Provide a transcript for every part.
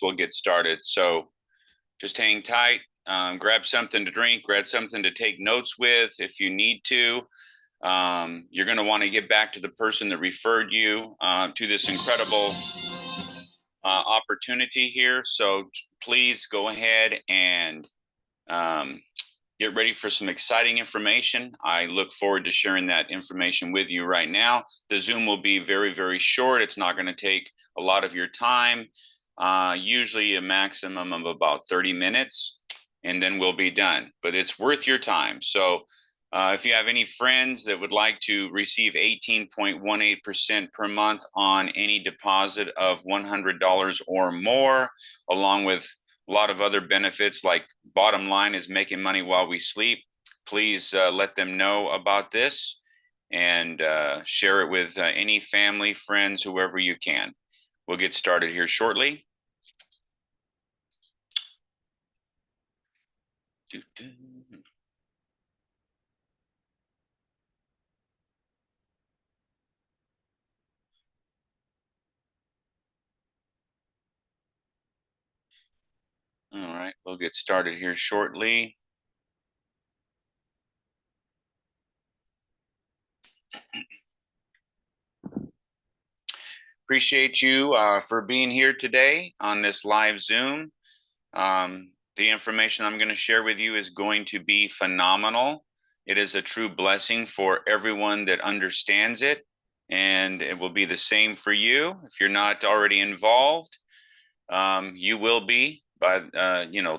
we'll get started. So just hang tight, grab something to drink, grab something to take notes with if you need to. You're going to want to get back to the person that referred you to this incredible opportunity here. So please go ahead and get ready for some exciting information. I look forward to sharing that information with you right now. The Zoom will be very, very short. It's not going to take a lot of your time, usually a maximum of about 30 minutes, and then we'll be done. But it's worth your time. So if you have any friends that would like to receive 18.18% per month on any deposit of $100 or more, along with a lot of other benefits, like bottom line is making money while we sleep, please let them know about this and share it with any family, friends, whoever you can. We'll get started here shortly. All right, we'll get started here shortly. Appreciate you for being here today on this live Zoom. The information I'm going to share with you is going to be phenomenal. It is a true blessing for everyone that understands it, and it will be the same for you. If you're not already involved, you will be by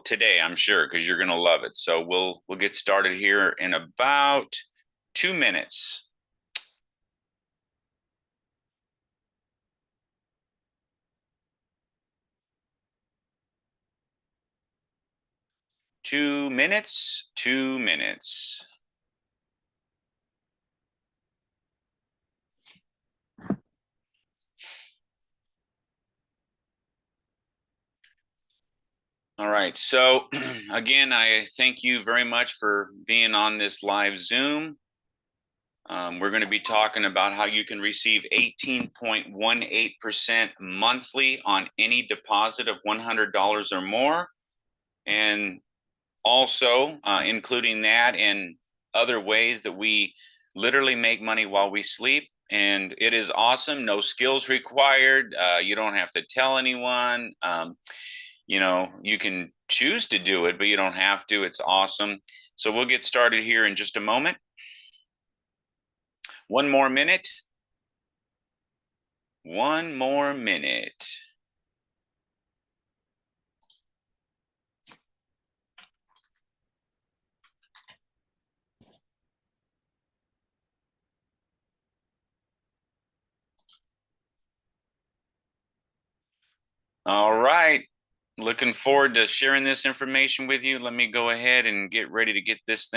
today, I'm sure, because you're going to love it. So we'll get started here in about 2 minutes. Two minutes. All right. So again, I thank you very much for being on this live Zoom. We're going to be talking about how you can receive 18.18% monthly on any deposit of $100 or more. And also including that and other ways that we literally make money while we sleep. And it is awesome. No skills required. You don't have to tell anyone. You can choose to do it, but you don't have to. It's awesome. So we'll get started here in just a moment. One more minute. One more minute. All right. Looking forward to sharing this information with you. Let me go ahead and get ready to get this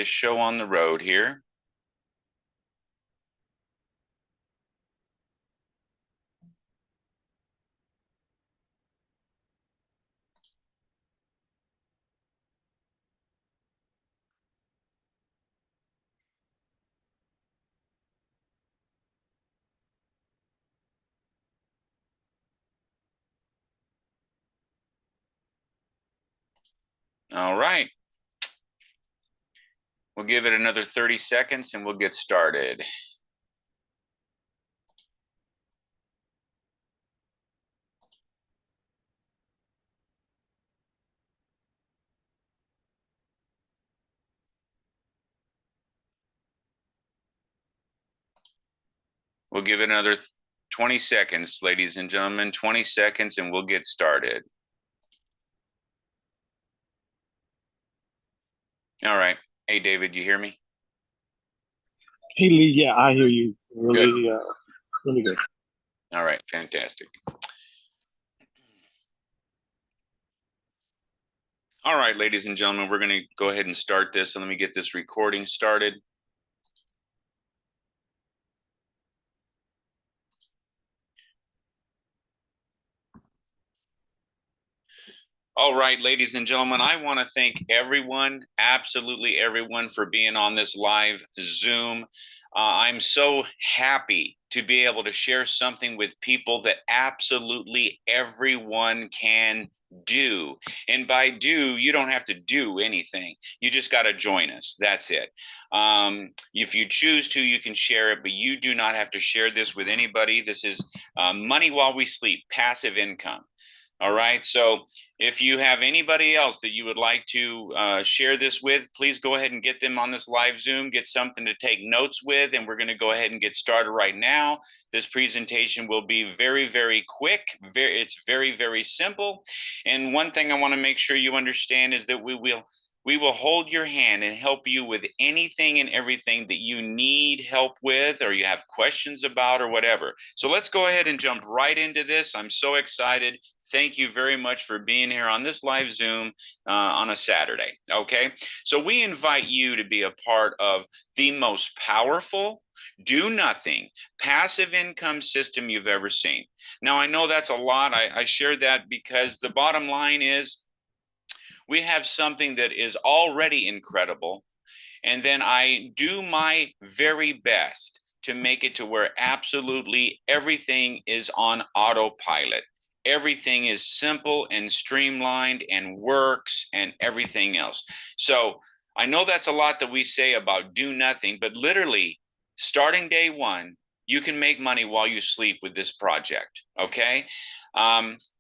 show on the road here. All right. We'll give it another 30 seconds and we'll get started. We'll give it another 20 seconds, ladies and gentlemen, 20 seconds, and we'll get started. All right. Hey, David, you hear me? Hey, Lee, yeah, I hear you. Really, really good. All right, fantastic. All right, ladies and gentlemen, we're going to go ahead and start this. And let me get this recording started. All right, ladies and gentlemen, I want to thank everyone, absolutely everyone, for being on this live Zoom. I'm so happy to be able to share something with people that absolutely everyone can do. And by do, you don't have to do anything. You just got to join us. That's it. If you choose to, you can share it, but you do not have to share this with anybody. This is money while we sleep, passive income. All right. So if you have anybody else that you would like to share this with, please go ahead and get them on this live Zoom, get something to take notes with, and we're going to go ahead and get started right now. This presentation will be very, very quick. It's very, very simple. And one thing I want to make sure you understand is that we will hold your hand and help you with anything and everything that you need help with or you have questions about or whatever. So let's go ahead and jump right into this. I'm so excited. Thank you very much for being here on this live Zoom on a Saturday. Okay. So we invite you to be a part of the most powerful, do nothing, passive income system you've ever seen. Now, I know that's a lot. I share that because the bottom line is we have something that is already incredible. And then I do my very best to make it to where absolutely everything is on autopilot. Everything is simple and streamlined and works and everything else. So I know that's a lot that we say about do nothing, but literally starting day one, you can make money while you sleep with this project. Okay.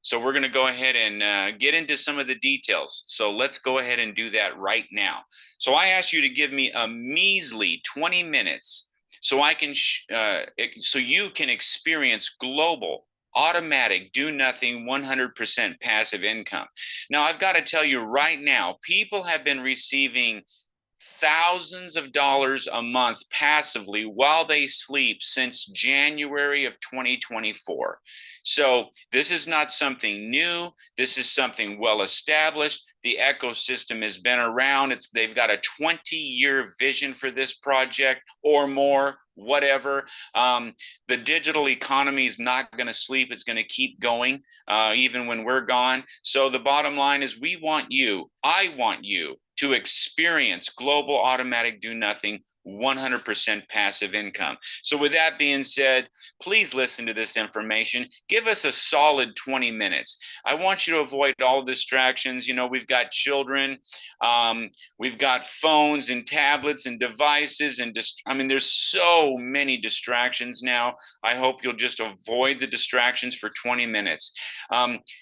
So we're going to go ahead and get into some of the details. So let's go ahead and do that right now. So I ask you to give me a measly 20 minutes so I can so you can experience global automatic do nothing 100% passive income. Now I've got to tell you right now, people have been receiving thousands of dollars a month passively while they sleep since January of 2024. So this is not something new. This is something well established. The ecosystem has been around. They've got a 20-year vision for this project or more, whatever. The digital economy is not going to sleep. It's going to keep going even when we're gone. So the bottom line is I want you to experience global automatic do nothing 100% passive income. So with that being said, please listen to this information. Give us a solid 20 minutes. I want you to avoid all distractions. You know, we've got children, we've got phones and tablets and devices and there's so many distractions now. I hope you'll just avoid the distractions for 20 minutes.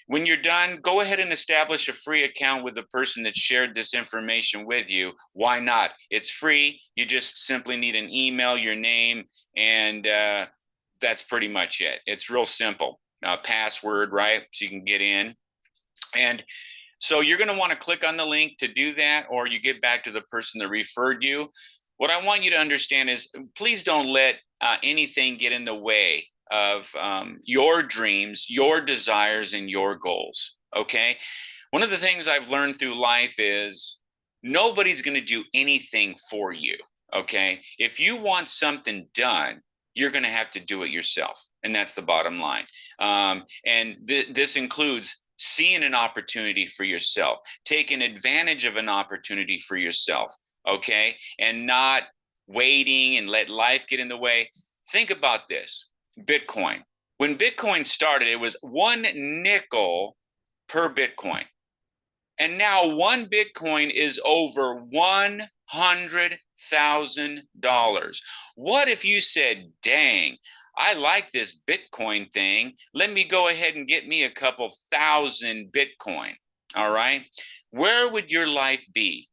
When you're done, go ahead and establish a free account with the person that shared this information with you. Why not? It's free. You just simply need an email, your name, and that's pretty much it. It's real simple. Password, right? So you can get in. And so you're going to want to click on the link to do that, or you get back to the person that referred you. What I want you to understand is please don't let anything get in the way of your dreams, your desires, and your goals. Okay. One of the things I've learned through life is nobody's going to do anything for you. Okay. If you want something done, you're going to have to do it yourself. And that's the bottom line. And this includes seeing an opportunity for yourself, taking advantage of an opportunity for yourself. Okay. And not waiting and let life get in the way. Think about this. Bitcoin. When Bitcoin started, it was 1 nickel per Bitcoin. And now 1 Bitcoin is over $100,000. What if you said, dang, I like this Bitcoin thing. Let me go ahead and get me a couple thousand Bitcoin. All right. Where would your life be?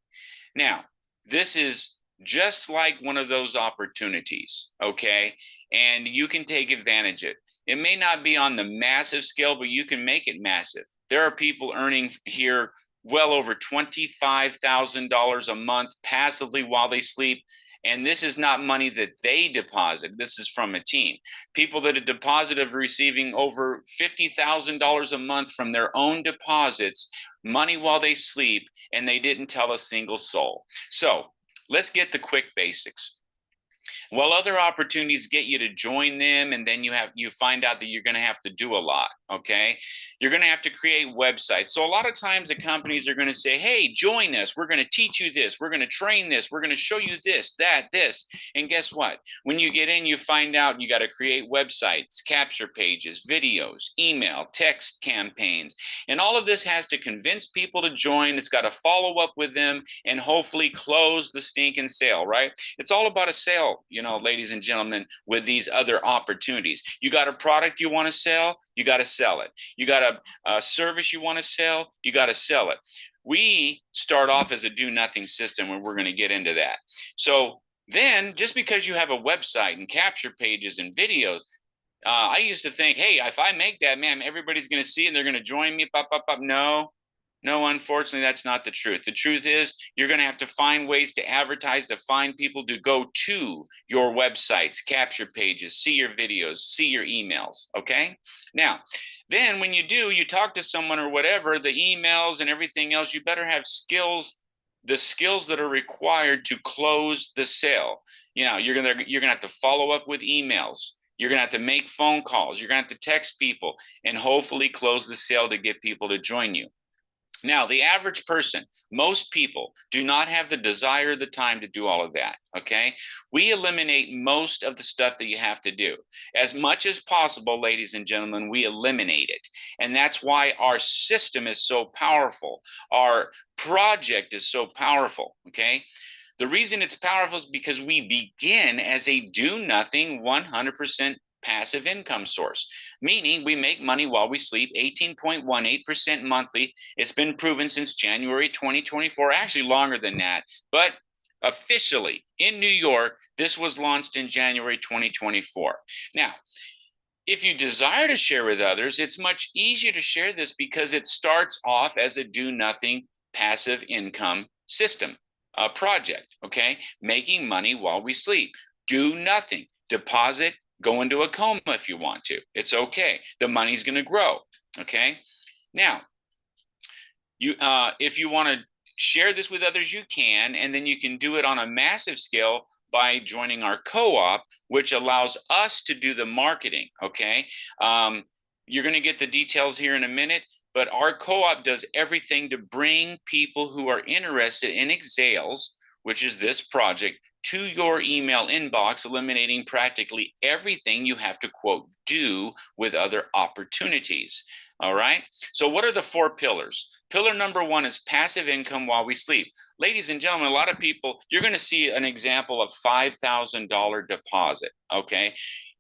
Now, this is just like one of those opportunities. Okay. And you can take advantage of it. It may not be on the massive scale, but you can make it massive. There are people earning here well over $25,000 a month passively while they sleep. And this is not money that they deposit. This is from a team. People that have deposited receiving over $50,000 a month from their own deposits, money while they sleep, and they didn't tell a single soul. So let's get the quick basics. While other opportunities get you to join them, and then you find out that you're going to have to do a lot. okay? You're going to have to create websites. So a lot of times the companies are going to say, hey, join us. We're going to teach you this. We're going to train this. We're going to show you this, that, this. And guess what? When you get in, you find out you got to create websites, capture pages, videos, email, text campaigns. And all of this has to convince people to join. It's got to follow up with them and hopefully close the stinking sale, right? It's all about a sale, you know, ladies and gentlemen, with these other opportunities. You got a product you want to sell, you got to sell it. You got a service you want to sell, you got to sell it. We start off as a do nothing system, and we're going to get into that. So then just because you have a website and capture pages and videos, I used to think, hey, if I make that, man, everybody's going to see it and they're going to join me. Pop, pop, pop. No, unfortunately, that's not the truth. The truth is you're going to have to find ways to advertise, to find people to go to your websites, capture pages, see your videos, see your emails. Okay. Now, then when you do, you talk to someone or whatever, the emails and everything else, you better have skills, the skills that are required to close the sale. You know, you're going to have to follow up with emails. You're going to have to make phone calls. You're going to have to text people and hopefully close the sale to get people to join you. Now, the average person, most people do not have the desire, the time to do all of that, okay? We eliminate most of the stuff that you have to do. As much as possible, ladies and gentlemen, we eliminate it. And that's why our system is so powerful. Our project is so powerful, okay? The reason it's powerful is because we begin as a do-nothing 100% passive income source, meaning we make money while we sleep, 18.18% monthly. It's been proven since January 2024, actually longer than that, but officially in New York, this was launched in January 2024. Now, if you desire to share with others, it's much easier to share this because it starts off as a do-nothing passive income system, a project, okay? Making money while we sleep. Do nothing. Deposit, go into a coma if you want to. It's okay. The money's going to grow. Okay. Now, if you want to share this with others, you can, and then you can do it on a massive scale by joining our co-op, which allows us to do the marketing. Okay. You're going to get the details here in a minute, but our co-op does everything to bring people who are interested in Exales, which is this project, to your email inbox, eliminating practically everything you have to, quote, do with other opportunities. All right. So what are the 4 pillars? Pillar number 1 is passive income while we sleep. Ladies and gentlemen, a lot of people, you're going to see an example of $5,000 deposit. Okay.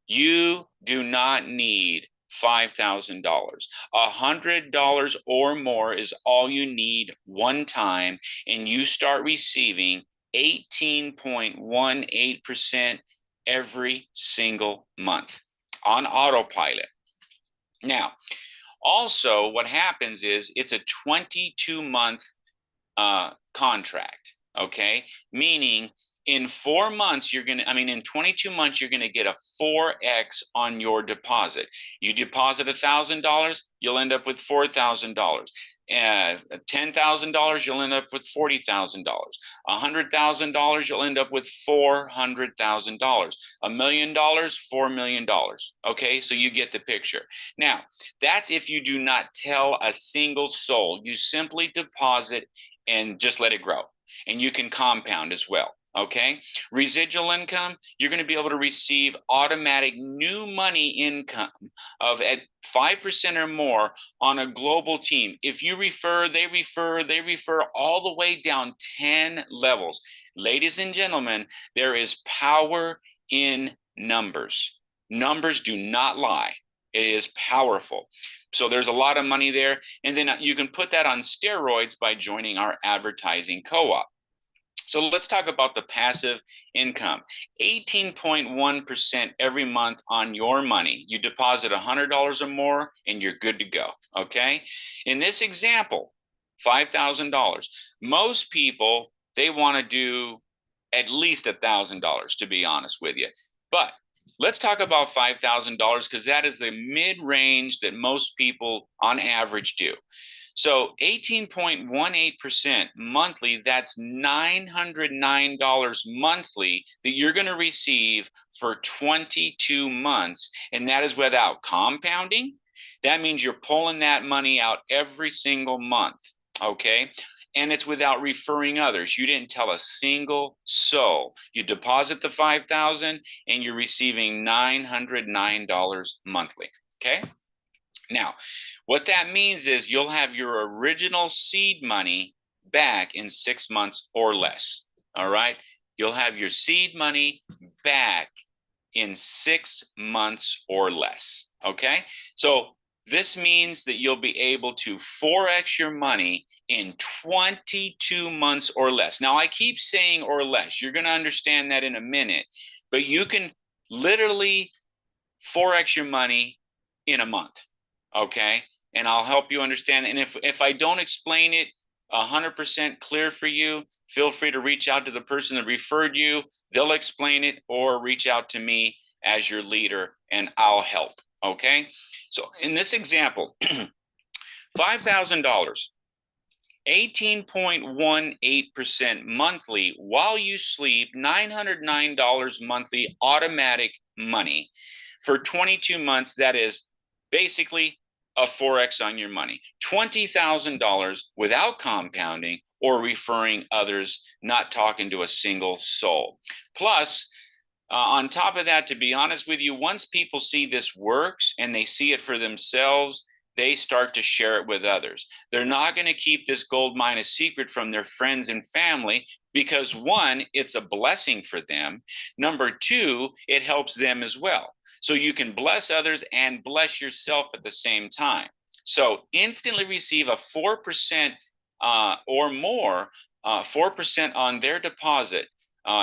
You do not need $5,000. $100 or more is all you need one time, and you start receiving 18.18% every single month on autopilot. Now, also what happens is it's a 22-month contract, okay? Meaning in 4 months, in 22 months, you're gonna get a 4X on your deposit. You deposit $1,000, you'll end up with $4,000. $10,000, you'll end up with $40,000. $100,000, you'll end up with $400,000. $1 million, $4 million. Okay, so you get the picture. Now, that's if you do not tell a single soul. You simply deposit and just let it grow. And you can compound as well. Okay, residual income, you're going to be able to receive automatic new money income of at 5% or more on a global team. If you refer, they refer all the way down 10 levels. Ladies and gentlemen, there is power in numbers. Numbers do not lie. It is powerful. So there's a lot of money there. And then you can put that on steroids by joining our advertising co-op. So let's talk about the passive income. 18.1% every month on your money. You deposit $100 or more and you're good to go, okay? In this example, $5,000. Most people, they want to do at least $1,000, to be honest with you. But let's talk about $5,000 because that is the mid-range that most people on average do. So 18.18% monthly, that's $909 monthly that you're going to receive for 22 months. And that is without compounding. That means you're pulling that money out every single month, okay? And it's without referring others. You didn't tell a single soul. You deposit the $5,000 and you're receiving $909 monthly, okay? Now, what that means is you'll have your original seed money back in 6 months or less, all right? You'll have your seed money back in 6 months or less, okay? So this means that you'll be able to 4x your money in 22 months or less. Now, I keep saying or less. You're going to understand that in a minute, but you can literally 4x your money in a month, okay? And I'll help you understand. And if I don't explain it 100% clear for you, feel free to reach out to the person that referred you. They'll explain it, or reach out to me as your leader and I'll help, okay? So in this example, $5,000, 18.18% monthly while you sleep, $909 monthly automatic money for 22 months. That is basically a 4x on your money. $20,000 without compounding or referring others, not talking to a single soul. Plus, on top of that, to be honest with you, once people see this works and they see it for themselves, they start to share it with others. They're not going to keep this gold mine a secret from their friends and family because, one, it's a blessing for them. Number two, it helps them as well. So you can bless others and bless yourself at the same time. So instantly receive a 4% or more, 4% on their deposit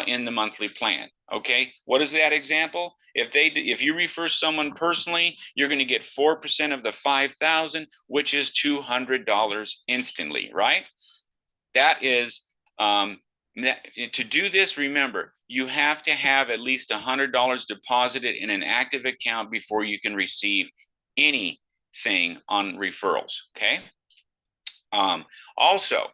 in the monthly plan. Okay, what is that example? If you refer someone personally, you're going to get 4% of the 5,000, which is $200 instantly, right? That is to do this. Remember, you have to have at least $100 deposited in an active account before you can receive anything on referrals. Okay. Also,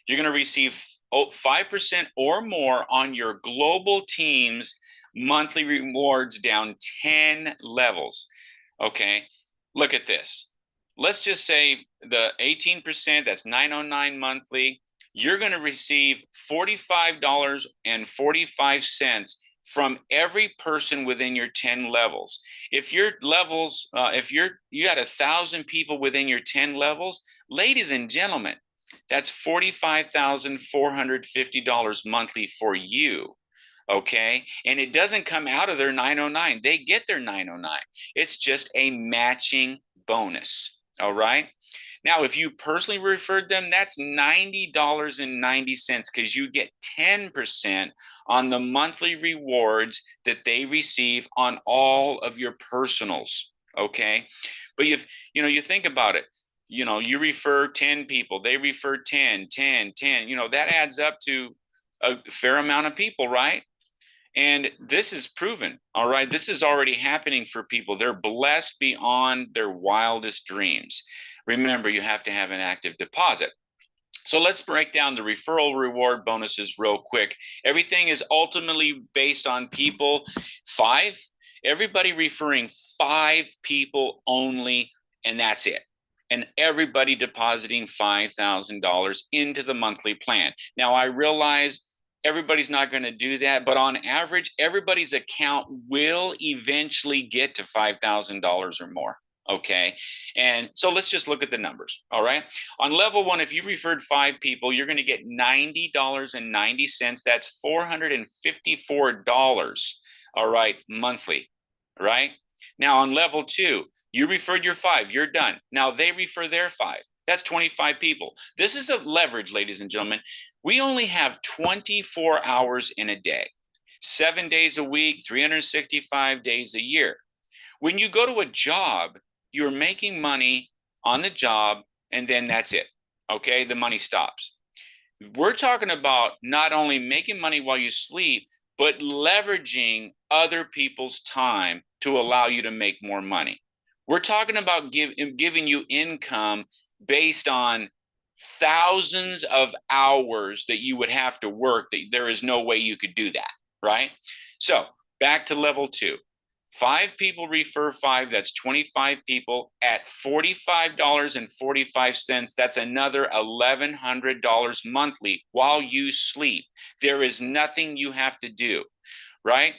you're going to receive 5% or more on your global team's monthly rewards down 10 levels. Okay, look at this. Let's just say the 18%, that's $909 monthly. You're going to receive $45.45 from every person within your 10 levels. If your levels, you got 1,000 people within your 10 levels, ladies and gentlemen, that's $45,450 monthly for you. Okay. And it doesn't come out of their 909. They get their 909. It's just a matching bonus. All right. Now, if you personally referred them, that's $90.90 because you get 10% on the monthly rewards that they receive on all of your personals. Okay. But if you think about it, you refer 10 people, they refer 10, 10, 10, that adds up to a fair amount of people, right? And this is proven, all right? This is already happening for people. They're blessed beyond their wildest dreams. Remember, you have to have an active deposit. So let's break down the referral reward bonuses real quick. Everything is ultimately based on people. 5, everybody referring 5 people only, and that's it. And everybody depositing $5,000 into the monthly plan. Now, I realize everybody's not going to do that, but on average, everybody's account will eventually get to $5,000 or more. Okay. And so let's just look at the numbers. All right. On level 1, if you referred 5 people, you're going to get $90.90. That's $454. All right. Monthly. Right. Now on level 2, you referred your 5, you're done. Now they refer their 5. That's 25 people. This is a leverage, ladies and gentlemen. We only have 24 hours in a day, 7 days a week, 365 days a year. When you go to a job, you're making money on the job, and then that's it. Okay, the money stops. We're talking about not only making money while you sleep, but leveraging other people's time to allow you to make more money. We're talking about giving you income based on thousands of hours that you would have to work, that there is no way you could do that, right? So back to level 2. 5 people refer 5, that's 25 people at $45.45. That's another $1,100 monthly while you sleep. There is nothing you have to do, right?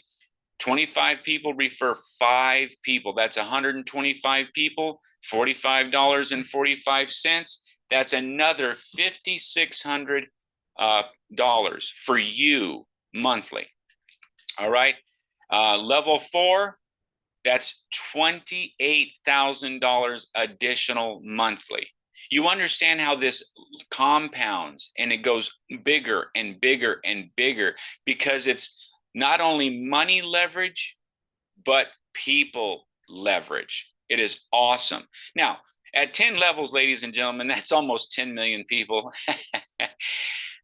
25 people refer 5 people. That's 125 people, $45.45. That's another $5,600 for you monthly. All right. Level 4, that's $28,000 additional monthly. You understand how this compounds and it goes bigger and bigger and bigger because it's not only money leverage, but people leverage. It is awesome. Now, at 10 levels, ladies and gentlemen, that's almost 10 million people.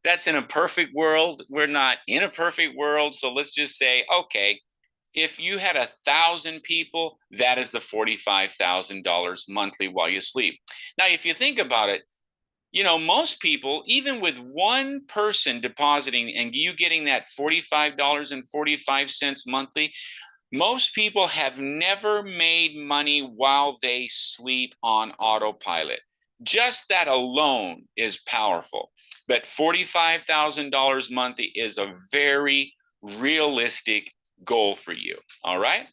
That's in a perfect world. We're not in a perfect world. So let's just say, okay, if you had 1,000 people, that is the $45,000 monthly while you sleep. Now, if you think about it, you know, most people, even with one person depositing and you getting that $45.45 monthly, most people have never made money while they sleep on autopilot. Just that alone is powerful. But $45,000 monthly is a very realistic goal for you. All right.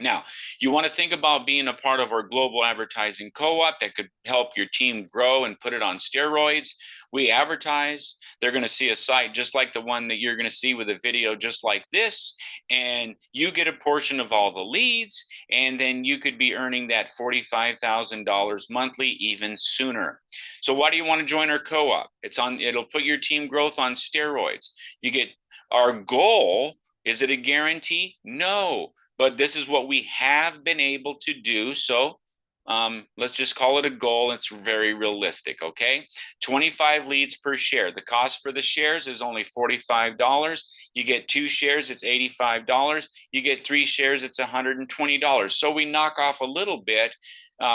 Now, you want to think about being a part of our global advertising co-op that could help your team grow and put it on steroids. We advertise. They're going to see a site just like the one that you're going to see with a video just like this. And you get a portion of all the leads. And then you could be earning that $45,000 monthly even sooner. So why do you want to join our co-op? It'll put your team growth on steroids. You get our goal. Is it a guarantee? No. But this is what we have been able to do. So let's just call it a goal. It's very realistic, okay? 25 leads per share. The cost for the shares is only $45. You get 2 shares, it's $85. You get 3 shares, it's $120. So we knock off a little bit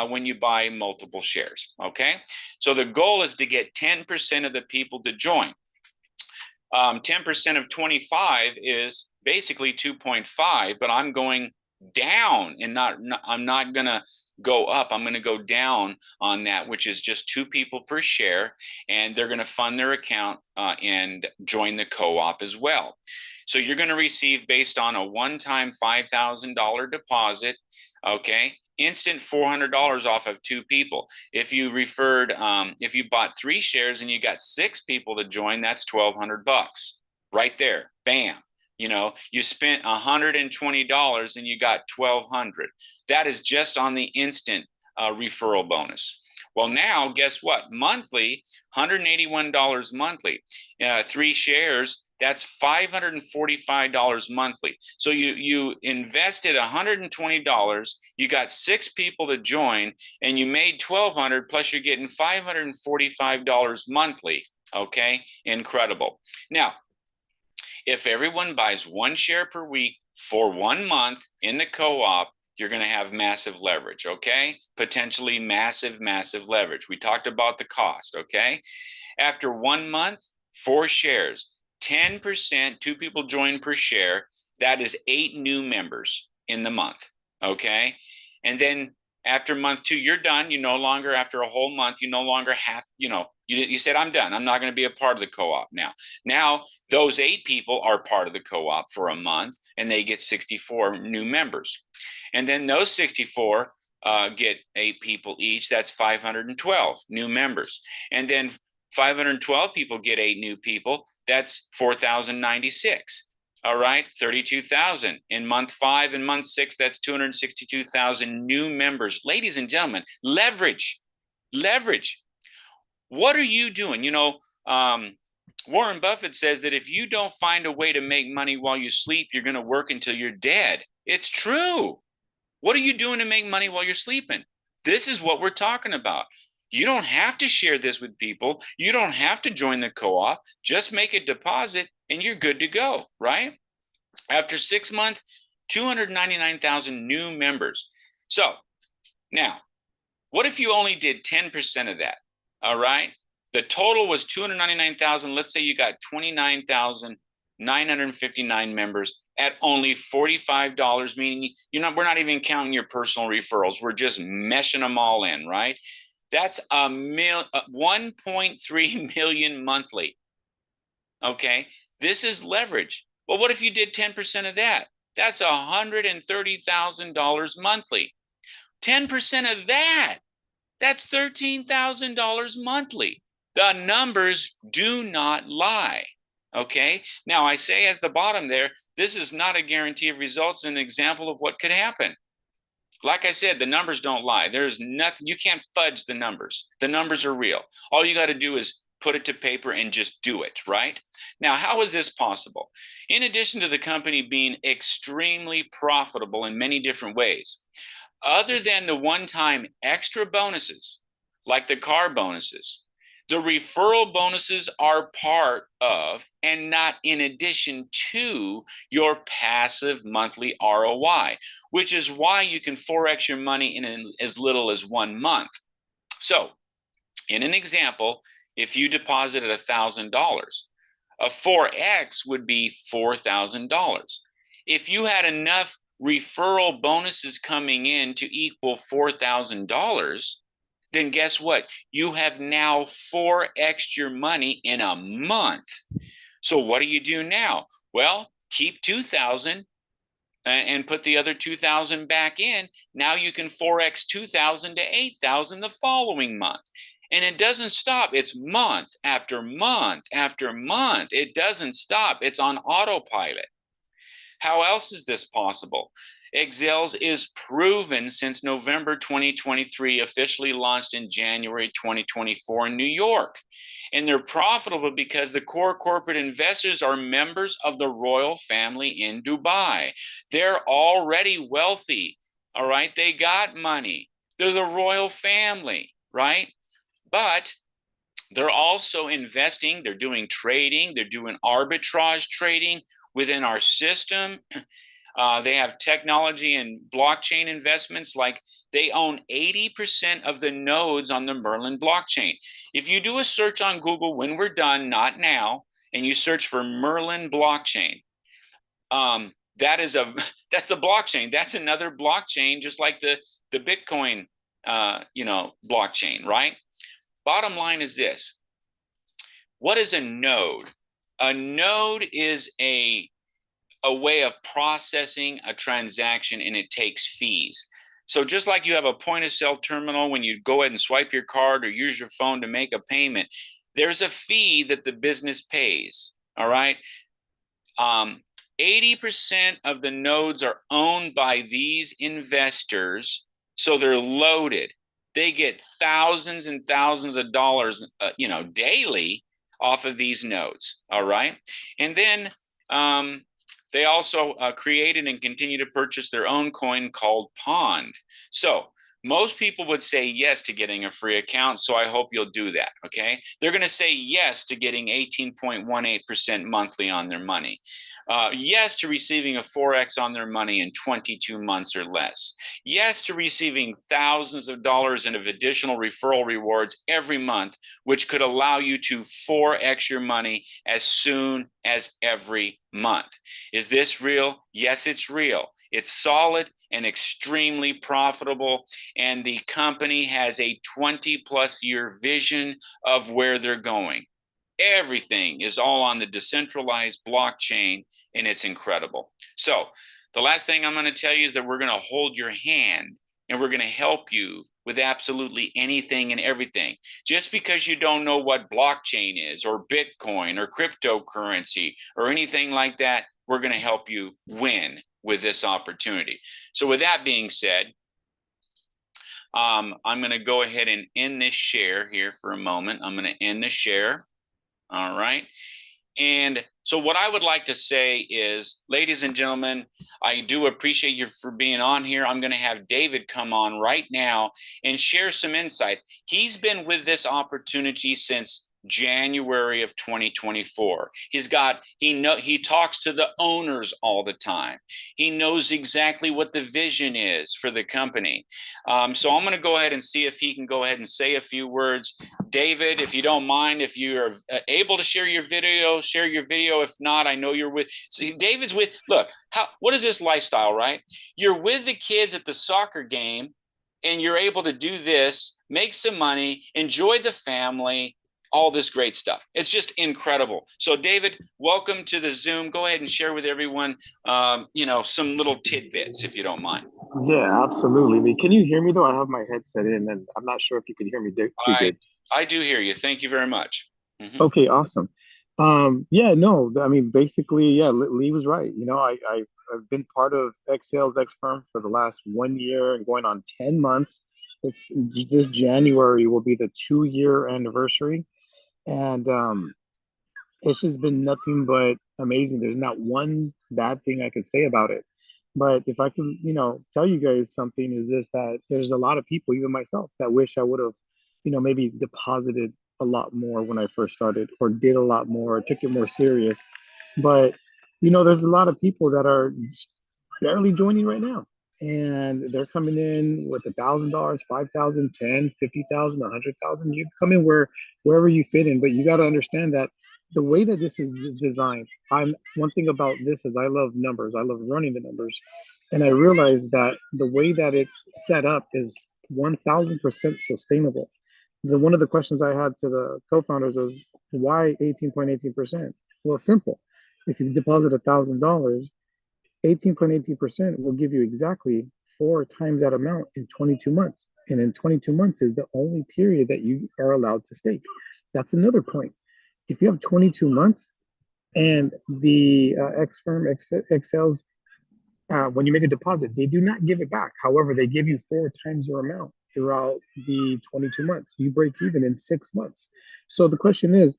when you buy multiple shares, okay? So the goal is to get 10% of the people to join. 10% of 25 is basically 2.5, but I'm going down and I'm not going to go up. I'm going to go down on that, which is just 2 people per share. And they're going to fund their account and join the co-op as well. So you're going to receive based on a one-time $5,000 deposit. Okay. Instant $400 off of 2 people. If you if you bought 3 shares and you got 6 people to join, that's $1,200 right there. Bam. You know, you spent $120 and you got $1,200. That is just on the instant referral bonus. Well, now guess what? Monthly, $181 monthly. 3 shares. That's $545 monthly. So you invested $120, you got 6 people to join, and you made $1,200 plus you're getting $545 monthly. Okay, incredible. Now, if everyone buys 1 share per week for 1 month in the co-op, you're going to have massive leverage, okay? Potentially massive, massive leverage. We talked about the cost, okay? After 1 month, 4 shares. 10%, 2 people join per share. That is 8 new members in the month. Okay. And then after month 2, you're done. You no longer, after a whole month, you no longer have, you said, I'm done. I'm not going to be a part of the co-op now. Now, those 8 people are part of the co-op for a month and they get 64 new members. And then those 64 get 8 people each. That's 512 new members. And then 512 people get 8 new people. That's 4,096. All right, 32,000 in month 5 and month 6. That's 262,000 new members. Ladies and gentlemen, leverage. What are you doing? Warren Buffett says that if you don't find a way to make money while you sleep, you're going to work until you're dead. It's true. What are you doing to make money while you're sleeping? This is what we're talking about. You don't have to share this with people. You don't have to join the co-op. Just make a deposit and you're good to go, right? After 6 months, 299,000 new members. So now, what if you only did 10% of that? All right. The total was 299,000. Let's say you got 29,959 members at only $45, meaning we're not even counting your personal referrals. We're just meshing them all in, right? That's 1.3 million monthly. Okay, this is leverage. Well, what if you did 10% of that? That's $130,000 monthly. 10% of that, that's $13,000 monthly. The numbers do not lie. Okay, now I say at the bottom there, this is not a guarantee of results, an example of what could happen. Like I said, the numbers don't lie. There's nothing, you can't fudge the numbers. The numbers are real. All you got to do is put it to paper and just do it, right? Now, how is this possible? In addition to the company being extremely profitable in many different ways, other than the one-time extra bonuses, like the car bonuses, the referral bonuses are part of and not in addition to your passive monthly ROI, which is why you can Forex your money in as little as 1 month. So in an example, if you deposited $1,000, a 4X would be $4,000. If you had enough referral bonuses coming in to equal $4,000, then guess what? You have now 4X'd your money in a month. So what do you do now? Well, keep 2,000 and put the other 2,000 back in. Now you can 4X 2,000 to 8,000 the following month. And it doesn't stop. It's month after month after month. It doesn't stop. It's on autopilot. How else is this possible? Excels is proven since November 2023, officially launched in January 2024 in New York. And they're profitable because the core corporate investors are members of the royal family in Dubai. They're already wealthy, all right? They got money. They're the royal family, right? But they're also investing, they're doing trading, they're doing arbitrage trading within our system. They have technology and blockchain investments, like they own 80% of the nodes on the Merlin blockchain. If you do a search on Google when we're done, not now, and you search for Merlin blockchain, that's the blockchain. That's another blockchain, just like the Bitcoin, blockchain, right? Bottom line is this. What is a node? A node is a way of processing a transaction, and it takes fees. So just like you have a point of sale terminal, when you go ahead and swipe your card or use your phone to make a payment, there's a fee that the business pays. All right. 80% of the nodes are owned by these investors, so they're loaded. They get thousands and thousands of dollars, daily off of these nodes. All right. And then they also created and continue to purchase their own coin called Pond. So most people would say yes to getting a free account, so I hope you'll do that, okay? They're going to say yes to getting 18.18% monthly on their money. Yes to receiving a 4X on their money in 22 months or less. Yes to receiving thousands of dollars in additional referral rewards every month, which could allow you to 4X your money as soon as every month. Is this real? Yes, it's real. It's solid and extremely profitable, and the company has a 20+ year vision of where they're going. Everything is all on the decentralized blockchain, and it's incredible. So the last thing I'm going to tell you is that we're going to hold your hand, and we're going to help you with absolutely anything and everything. Just because you don't know what blockchain is or Bitcoin or cryptocurrency or anything like that, we're going to help you win with this opportunity. So with that being said, I'm going to go ahead and end this share here for a moment. I'm going to end the share. All right. And so what I would like to say is, ladies and gentlemen, I do appreciate you for being on here. I'm going to have David come on right now and share some insights. He's been with this opportunity since January of 2024. He talks to the owners all the time. He knows exactly what the vision is for the company. So I'm going to go ahead and see if he can go ahead and say a few words. David, if you don't mind, if you are able to share your video, share your video. If not, I know you're with. See, David's with. Look, what is this lifestyle, right? You're with the kids at the soccer game, and you're able to do this, make some money, enjoy the family, all this great stuff. It's just incredible. So David, welcome to the Zoom. Go ahead and share with everyone, some little tidbits, if you don't mind. Yeah, absolutely. Can you hear me though? I have my headset in, and I'm not sure if you can hear me too I good. I do hear you. Thank you very much. Okay, awesome. Yeah, no, I mean, basically, yeah, Lee was right. I've been part of X Sales X Firm for the last 1 year and going on 10 months. It's this January will be the 2 year anniversary. And it's just been nothing but amazing. There's not one bad thing I could say about it. But if I can, tell you guys something, is this that there's a lot of people, even myself, that wish I would have, maybe deposited a lot more when I first started, or did a lot more, or took it more serious. But, there's a lot of people that are barely joining right now. And they're coming in with $1,000, 5,000, 10, 50,000, 100,000. You come in wherever you fit in, but you got to understand that the way that this is designed, I'm one thing about this is I love numbers. I love running the numbers. And I realized that the way that it's set up is 1,000% sustainable. One of the questions I had to the co-founders was why 18.18%? Well, simple. If you deposit $1,000, 18.18% will give you exactly 4 times that amount in 22 months. And in 22 months is the only period that you are allowed to stake. That's another point. If you have 22 months and the X firm excels, when you make a deposit, they do not give it back. However, they give you 4 times your amount throughout the 22 months. You break even in 6 months. So the question is,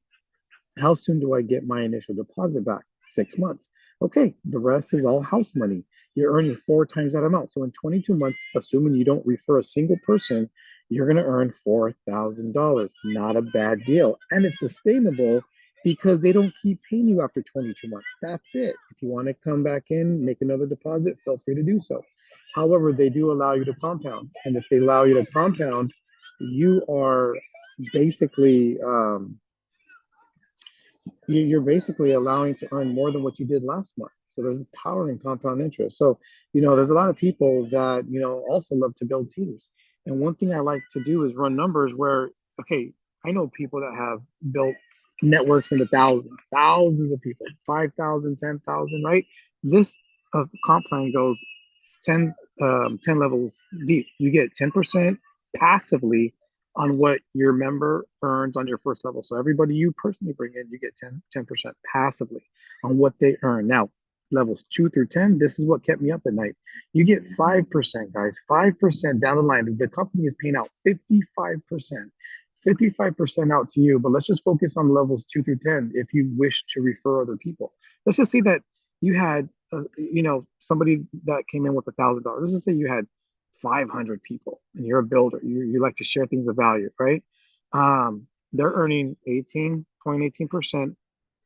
how soon do I get my initial deposit back? 6 months. Okay, the rest is all house money. You're earning 4 times that amount. So in 22 months, assuming you don't refer a single person, you're going to earn $4,000. Not a bad deal. And it's sustainable because they don't keep paying you after 22 months. That's it. If you want to come back in, make another deposit, feel free to do so. However, they do allow you to compound. And if they allow you to compound, you are basically you're basically allowing to earn more than what you did last month. So there's power in compound interest. So, there's a lot of people that, also love to build teams. And one thing I like to do is run numbers where, okay, I know people that have built networks in the thousands of people, 5,000, 10,000, right? This comp plan goes 10 levels deep. You get 10% passively on what your member earns on your first level. So everybody you personally bring in, you get 10% passively on what they earn. Now, levels 2 through 10, this is what kept me up at night. You get 5%, guys, 5% down the line. The company is paying out 55%. 55% out to you, but let's just focus on levels 2 through 10 if you wish to refer other people. Let's just say that you had somebody that came in with $1,000. Let's just say you had 500 people and you're a builder. You like to share things of value, right? They're earning 18.18%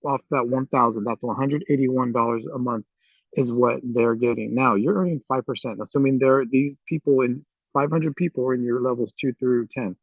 off that 1,000. That's $181 a month is what they're getting. Now you're earning 5%, assuming these people in 500 people are in your levels 2 through 10.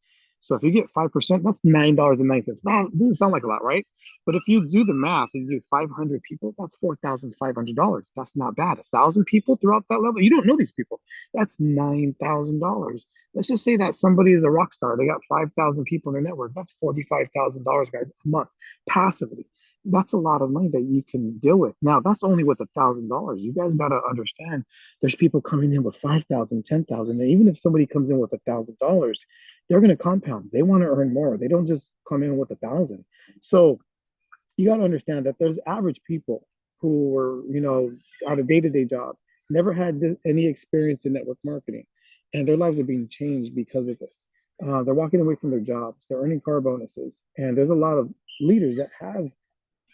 So if you get 5%, that's $9.09. Now, it doesn't sound like a lot, right? But if you do the math and you do 500 people, that's $4,500. That's not bad. 1,000 people throughout that level, you don't know these people. That's $9,000. Let's just say that somebody is a rock star. They got 5,000 people in their network. That's $45,000, guys, a month passively. That's a lot of money that you can deal with. Now, that's only with $1,000. You guys got to understand there's people coming in with 5,000, 10,000. And even if somebody comes in with $1,000, they're going to compound. They want to earn more. They don't just come in with 1,000. So you got to understand that there's average people who were, out of day-to-day job, never had any experience in network marketing, and their lives are being changed because of this. They're walking away from their jobs. They're earning car bonuses, and there's a lot of leaders that have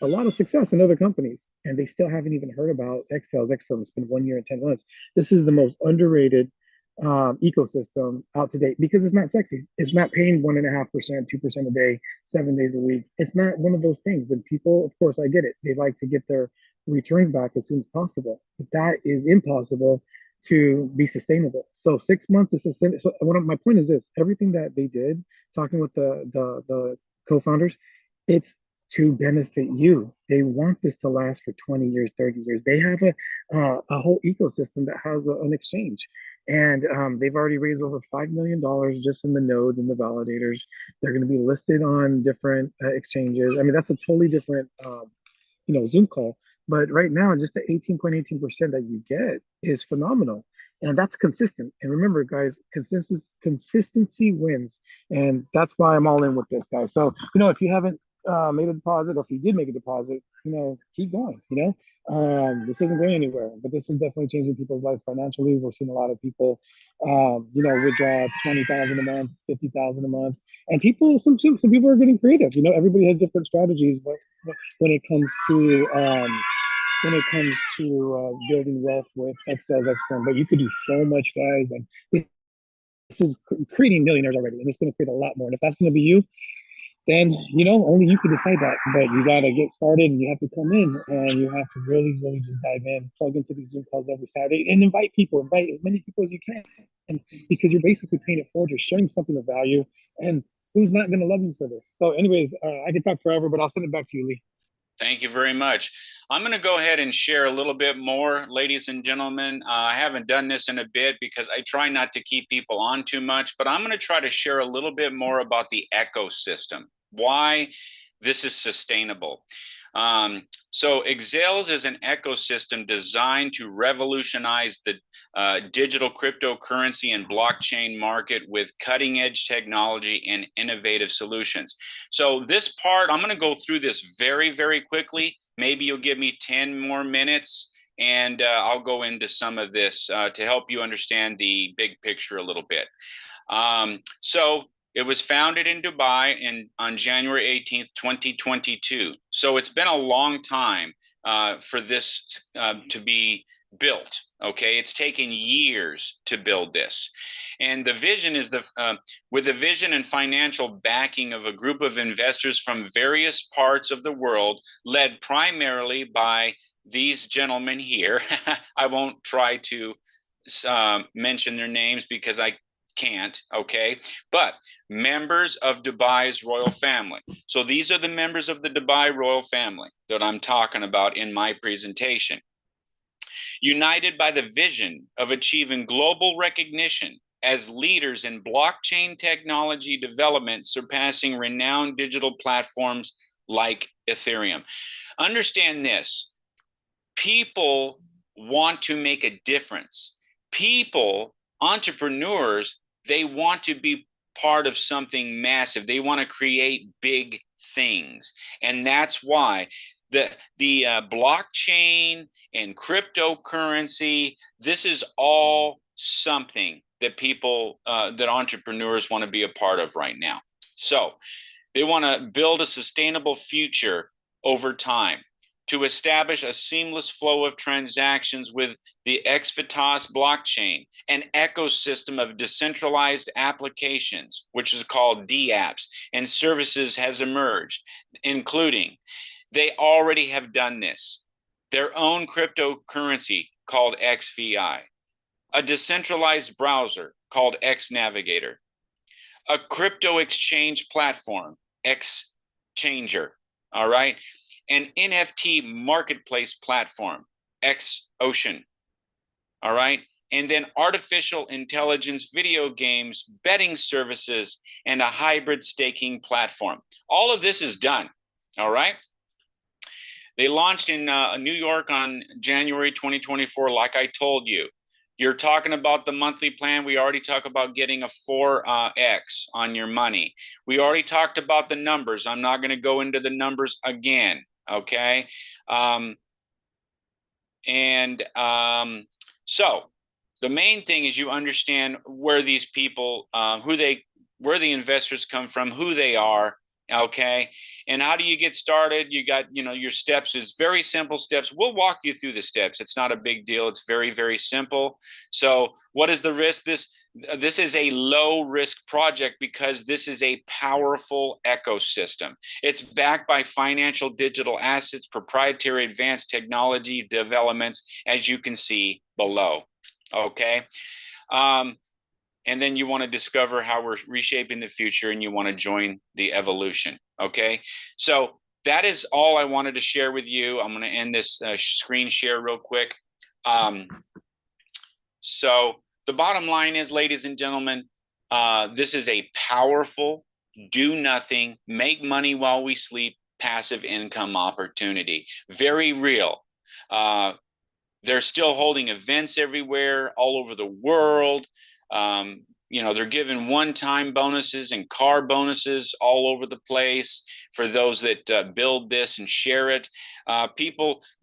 a lot of success in other companies, and they still haven't even heard about X Sales X Firm. It's been 1 year and 10 months. This is the most underrated ecosystem out to date because it's not sexy. It's not paying 1.5%, 2% a day, 7 days a week. It's not one of those things. And people, of course, I get it. They like to get their returns back as soon as possible, but that is impossible to be sustainable. So 6 months is sustainable. So one of my point is this: everything that they did, talking with the co-founders, it's to benefit you. They want this to last for 20 years, 30 years. They have a whole ecosystem that has an exchange. And they've already raised over $5 million just in the nodes and the validators. They're going to be listed on different exchanges. I mean, that's a totally different, Zoom call. But right now, just the 18.18% that you get is phenomenal. And that's consistent. And remember, guys, consistency wins. And that's why I'm all in with this, guys. So, if you haven't made a deposit, or if you did make a deposit, keep going. This isn't going anywhere, but this is definitely changing people's lives financially. We're seeing a lot of people, withdraw 20,000 a month, 50,000 a month, and some people are getting creative. Everybody has different strategies, but when it comes to building wealth with Excel, Extern, but you could do so much, guys, and this is creating millionaires already, and it's going to create a lot more. And if that's going to be you, then only you can decide that. But you got to get started, and you have to come in, and you have to really, really just dive in, plug into these Zoom calls every Saturday, and invite as many people as you can, and because you're basically paying it forward, you're sharing something of value, and who's not going to love you for this? So, anyways, I can talk forever, but I'll send it back to you, Lee. Thank you very much. I'm going to go ahead and share a little bit more, ladies and gentlemen. I haven't done this in a bit because I try not to keep people on too much, but I'm going to try to share a little bit more about the ecosystem, why this is sustainable. So Exails is an ecosystem designed to revolutionize the digital cryptocurrency and blockchain market with cutting edge technology and innovative solutions. So this part, I'm going to go through this very, very quickly. Maybe you'll give me 10 more minutes and I'll go into some of this to help you understand the big picture a little bit. So it was founded in Dubai on January 18th, 2022. So it's been a long time for this to be built. Okay, it's taken years to build this. And the vision is with the vision and financial backing of a group of investors from various parts of the world, led primarily by these gentlemen here. I won't try to mention their names because I can't, okay? But members of Dubai's royal family. So these are the members of the Dubai royal family that I'm talking about in my presentation. United by the vision of achieving global recognition as leaders in blockchain technology development, surpassing renowned digital platforms like Ethereum. Understand this: people want to make a difference. People, entrepreneurs, they want to be part of something massive. They want to create big things. And that's why the blockchain and cryptocurrency, this is all something that people, that entrepreneurs want to be a part of right now. So they want to build a sustainable future over time, to establish a seamless flow of transactions with the Exvitas blockchain, an ecosystem of decentralized applications, which is called DApps, and services has emerged, including, they already have done this, their own cryptocurrency called XVI, a decentralized browser called XNavigator, a crypto exchange platform, Xchanger, all right? An NFT marketplace platform, Xocean, all right? And then artificial intelligence video games, betting services, and a hybrid staking platform. All of this is done, all right? They launched in New York on January 2024, like I told you. You're talking about the monthly plan. We already talked about getting a 4x on your money. We already talked about the numbers. I'm not going to go into the numbers again. Okay. So the main thing is you understand where these people, where the investors come from, who they are, Okay. And how do you get started? You got, your steps is very simple steps. We'll walk you through the steps. It's not a big deal. It's very, very simple. So what is the risk? This is a low risk project because this is a powerful ecosystem. It's backed by financial digital assets, proprietary advanced technology developments, as you can see below. Okay. Um, and then you want to discover how we're reshaping the future and you want to join the evolution. Okay. So that is all I wanted to share with you. I'm going to end this screen share real quick. So the bottom line is, ladies and gentlemen, this is a powerful, do nothing, make money while we sleep, passive income opportunity. Very real. They're still holding events everywhere, all over the world. They're giving one-time bonuses and car bonuses all over the place for those that build this and share it.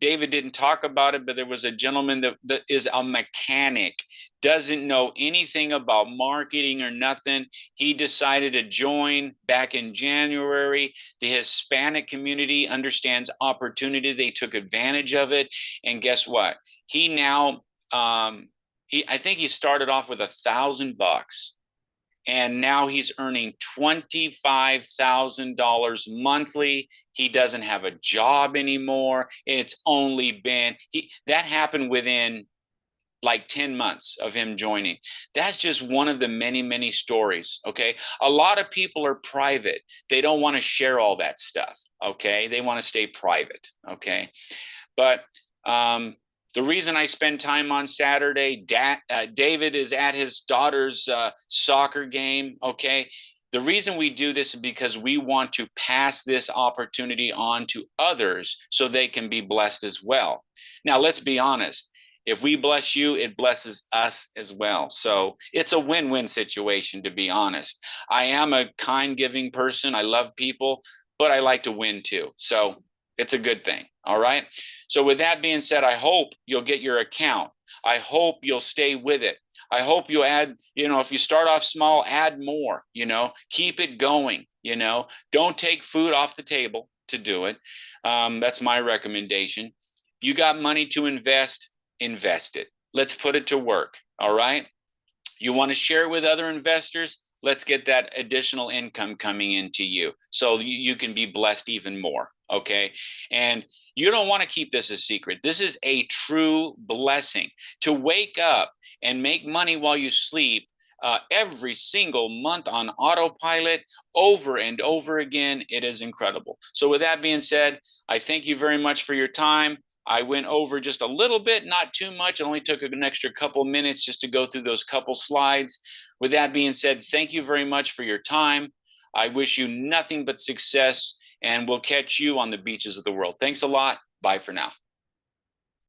David didn't talk about it, but there was a gentleman that is a mechanic, doesn't know anything about marketing or nothing. He decided to join back in January. The Hispanic community understands opportunity. They took advantage of it. And guess what? He now, I think he started off with $1,000 and now he's earning $25,000 monthly. He doesn't have a job anymore. It's only been, that happened within like 10 months of him joining. That's just one of the many, many stories. Okay. A lot of people are private. They don't want to share all that stuff. Okay. They want to stay private. Okay. But, the reason I spend time on Saturday, David is at his daughter's soccer game. Okay. The reason we do this is because we want to pass this opportunity on to others so they can be blessed as well. Now, let's be honest. If we bless you, it blesses us as well. So it's a win-win situation, to be honest. I am a kind, giving person. I love people, but I like to win too. So it's a good thing. All right. So with that being said, I hope you'll get your account. I hope you'll stay with it. I hope you add, if you start off small, add more, keep it going, don't take food off the table to do it. That's my recommendation. You got money to invest it. Let's put it to work. All right. You want to share with other investors? Let's get that additional income coming into you so you can be blessed even more. Okay. And you don't want to keep this a secret. This is a true blessing to wake up and make money while you sleep every single month on autopilot over and over again. It is incredible. So with that being said, I thank you very much for your time. I went over just a little bit, not too much. It only took an extra couple minutes just to go through those couple slides. With that being said, thank you very much for your time. I wish you nothing but success, and we'll catch you on the beaches of the world. Thanks a lot. Bye for now.